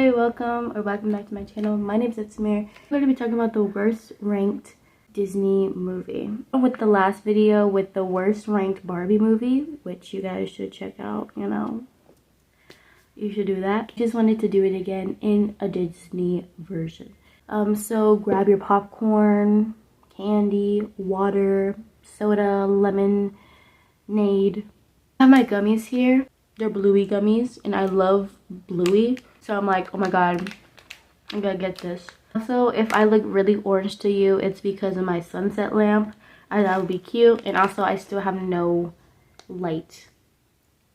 Hi, welcome back to my channel. My name is initzamir. I'm going to be talking about the worst ranked Disney movie. With the last video with the worst ranked Barbie movie, which you guys should check out, you should do that. I just wanted to do it again in a Disney version. So grab your popcorn, candy, water, soda, lemonade. I have my gummies here. They're Bluey gummies, and I love Bluey. So I'm like, oh my god, I gotta get this. Also, if I look really orange to you, it's because of my sunset lamp. I thought it would be cute. And also, I still have no light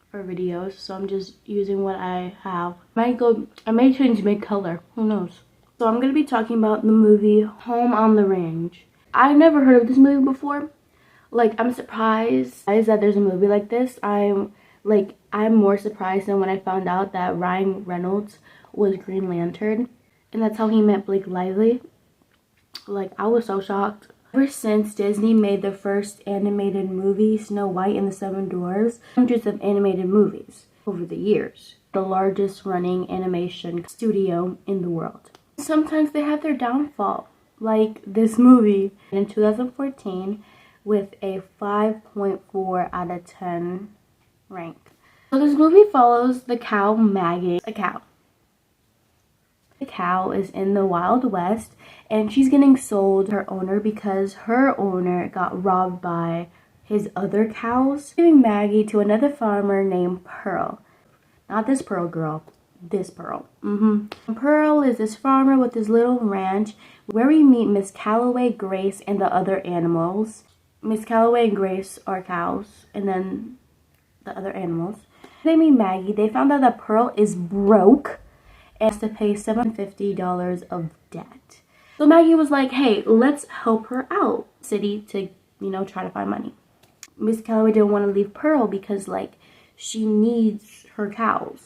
for videos, so I'm just using what I have. I may change my color. Who knows? So I'm gonna be talking about the movie Home on the Range. I never heard of this movie before. Like, I'm surprised that there's a movie like this. I'm more surprised than when I found out that Ryan Reynolds was Green Lantern, and that's how he met Blake Lively. Like, I was so shocked. Ever since Disney made the first animated movie, Snow White and the Seven Dwarfs, hundreds of animated movies over the years. The largest running animation studio in the world. Sometimes they have their downfall, like this movie in 2014 with a 5.4 out of 10 rank. So this movie follows the cow Maggie. The cow is in the Wild West, and she's getting sold to her owner because her owner got robbed by his other cows, giving Maggie to another farmer named Pearl. Not this Pearl girl, this Pearl. Pearl is this farmer with this little ranch where we meet Miss Calloway, Grace, and the other animals. Miss Calloway and Grace are cows, and then the other animals. They meet Maggie. They found out that Pearl is broke and has to pay $750 of debt. So Maggie was like, hey, let's help her out, city, to, try to find money. Miss Calloway didn't want to leave Pearl because, she needs her cows.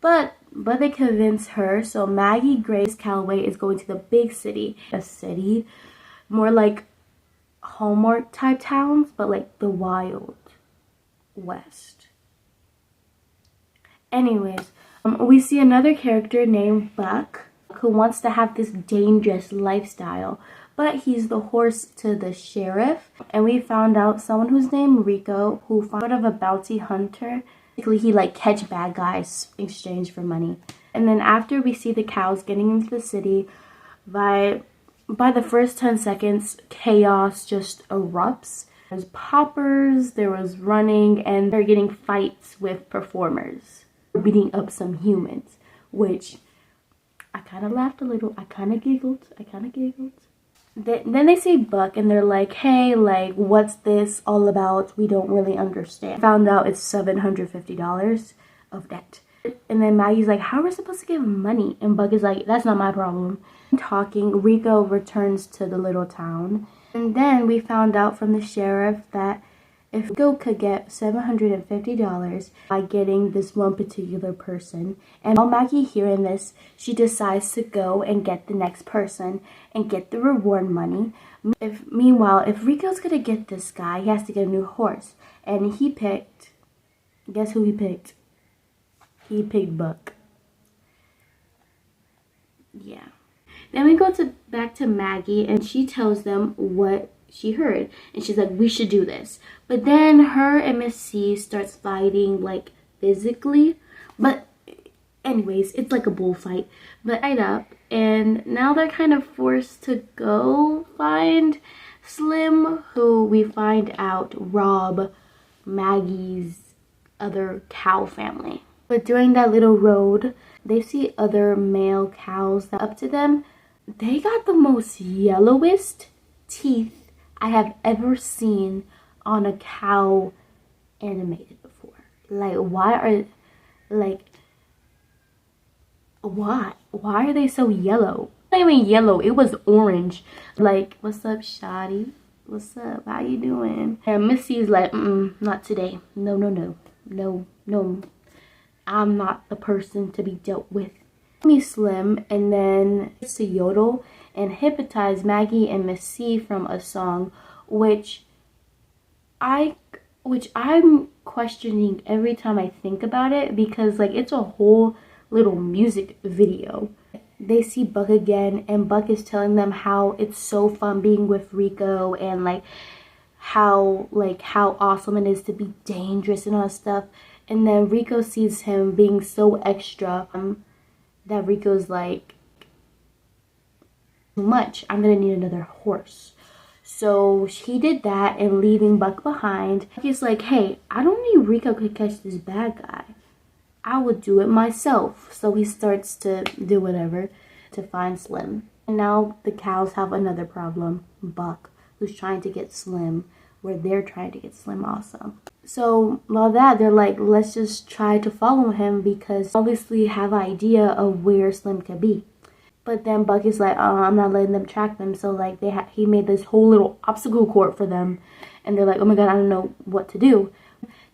But they convinced her, so Maggie, Grace, Calloway is going to the big city. A city, more like Hallmark type towns, but like the Wild West. Anyways, we see another character named Buck who wants to have this dangerous lifestyle, but he's the horse to the sheriff. And we found out someone who's named Rico, who found sort of a bounty hunter. Basically, he catch bad guys in exchange for money. And then after we see the cows getting into the city, by the first 10 seconds, chaos just erupts. There's poppers, there was running, and they're getting fights with performers. Beating up some humans, which I kind of laughed a little. I kind of giggled. Then they see Buck and they're like, hey, what's this all about? We don't really understand. Found out it's $750 of debt. And then Maggie's like, how are we supposed to get money? And Buck is like, that's not my problem. Talking, Rico returns to the little town. And then we found out from the sheriff that if Rico could get $750 by getting this one particular person, and while Maggie hearing this, she decides to go and get the next person and get the reward money. Meanwhile, if Rico's gonna get this guy, he has to get a new horse. And he picked, guess who he picked? He picked Buck. Yeah. Then we go back to Maggie, and she tells them what she heard, and she's like, we should do this. But then her and Miss C starts fighting, physically. But anyways, it's like a bullfight. But tied up, and now they're kind of forced to go find Slim, who we find out rob Maggie's other cow family. But during that little road, they see other male cows that up to them. They got the most yellowest teeth I have ever seen on a cow animated before. Why are they so yellow? Not even yellow, it was orange. What's up, shawty? What's up? How you doing? And Missy's like, not today. No. I'm not the person to be dealt with. Me Slim, and then it's to yodel and hypnotize Maggie and Miss C from a song, which I'm questioning every time I think about it, because it's a whole little music video. They see Buck again, and Buck is telling them how it's so fun being with Rico, and how awesome it is to be dangerous and all that stuff. And then Rico sees him being so extra that Rico's like, too much, I'm gonna need another horse. So he did that, and leaving Buck behind, he's like, hey, I don't need Rico to catch this bad guy. I will do it myself. So he starts to do whatever to find Slim. And now the cows have another problem, Buck, who's trying to get Slim, where they're trying to get Slim also. So while that, they're like, let's just try to follow him, because obviously have an idea of where Slim could be. But then Buck is like, I'm not letting them track them. So like he made this whole little obstacle course for them, and they're like, oh my god, I don't know what to do.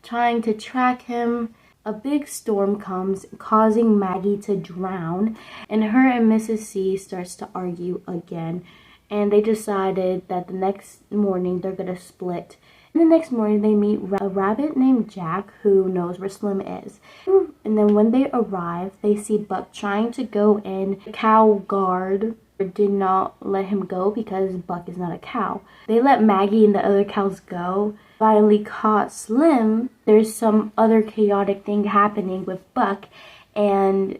Trying to track him, a big storm comes, causing Maggie to drown, and her and Mrs. C starts to argue again. And they decided that the next morning they're gonna split. And the next morning they meet a rabbit named Jack, who knows where Slim is. And then when they arrive, they see Buck trying to go in. The cow guard did not let him go because Buck is not a cow. They let Maggie and the other cows go. Finally caught Slim. There's some other chaotic thing happening with Buck and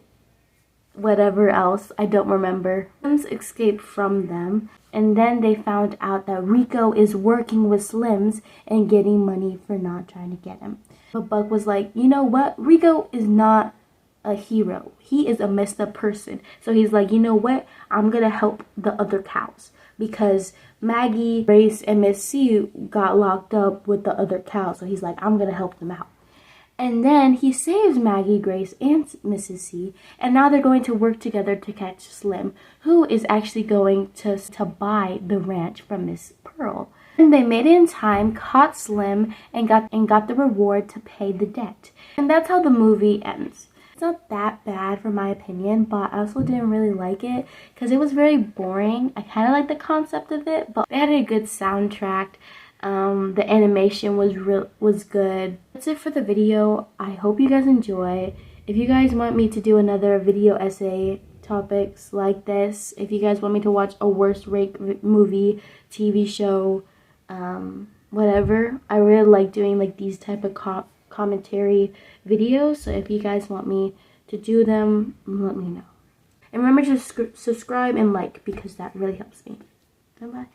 whatever else, I don't remember. Slims escaped from them, and then they found out that Rico is working with Slims and getting money for not trying to get him. But Buck was like, you know what? Rico is not a hero. He is a messed up person. So he's like, you know what? I'm gonna help the other cows, because Maggie, Grace, and Miss C got locked up with the other cows. So he's like, I'm gonna help them out. And then he saves Maggie, Grace, and Mrs. C. And now they're going to work together to catch Slim, who is actually going to buy the ranch from Miss Pearl. And they made it in time, caught Slim, and got the reward to pay the debt. And that's how the movie ends. It's not that bad for my opinion, but I also didn't really like it because it was very boring. I kind of like the concept of it, but it had a good soundtrack. The animation was good. That's it for the video. I hope you guys enjoy. If you guys want me to do another video essay topics like this, if you guys want me to watch a worst rate movie, TV show, whatever, I really like doing like these type of commentary videos. So if you guys want me to do them, let me know. And remember to subscribe and like, because that really helps me. Bye bye.